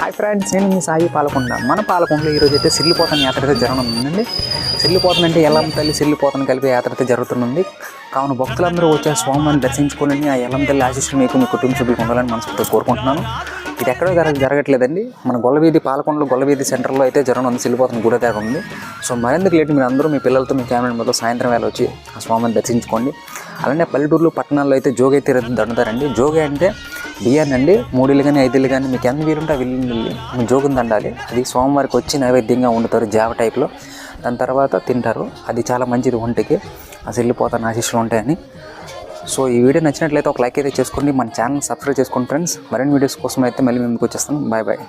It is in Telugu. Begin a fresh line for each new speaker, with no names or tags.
హాయ్ ఫ్రెండ్స్, నేను మీ సాయి పాలకొండ. మన పాలకొండలో ఈరోజు అయితే సిల్లిపోతన యాత్ర అయితే జరగనుందండి. సిల్లిపోతన అంటే ఎల్లమ్మ తల్లి సిల్లిపోతన కలిపి యాత్ర అయితే జరుగుతుంది. కావున భక్తులందరూ వచ్చే స్వామిని దర్శించుకోని ఆ ఎల్లమ్మ తల్లి ఆశీస్సులు మీకు మీ కుటుంబ సభ్యులకు ఉండాలని మనస్ఫూర్తిగా కోరుకుంటున్నాను. ఇది ఎక్కడో జరగట్లేదండి, మన గొల్లవీధి పాలకొండలో గొల్లవీధి సెంటర్లో అయితే జరగనుంది. సిల్లిపోతన గుడి దగ్గర ఉంది. సో మరెందుకు లేట్, మీరు అందరూ మీ పిల్లలతో మీ ఫ్యామిలీ మొత్తం సాయంత్రం వేళ వచ్చి ఆ స్వామిని దర్శించుకోండి. అలానే పల్లెటూరులో పట్టణాల్లో అయితే జోగి అయితే దండుతారండి. జోగి అంటే బియ్యాన్ని అండి 3 ఇళ్ళు కానీ 5 ఇళ్ళు కానీ మీకు ఎంత వీలుంటే ఆ వెళ్ళి జోగుని దండాలి. అది సోమవారికి వచ్చి నైవేద్యంగా వండుతారు జావ టైప్లో. దాని తర్వాత తింటారు. అది చాలా మంచిది ఒంటికి. అసలు వెళ్ళిపోతాను ఆశీస్సులు ఉంటాయని. సో ఈ వీడియో నచ్చినట్లయితే ఒక లైక్ అయితే చేసుకోండి. మన ఛానల్ సబ్స్క్రైబ్ చేసుకోండి ఫ్రెండ్స్. మరిన్ని వీడియోస్ కోసం అయితే మళ్ళీ మేము వచ్చేస్తాను. Bye bye.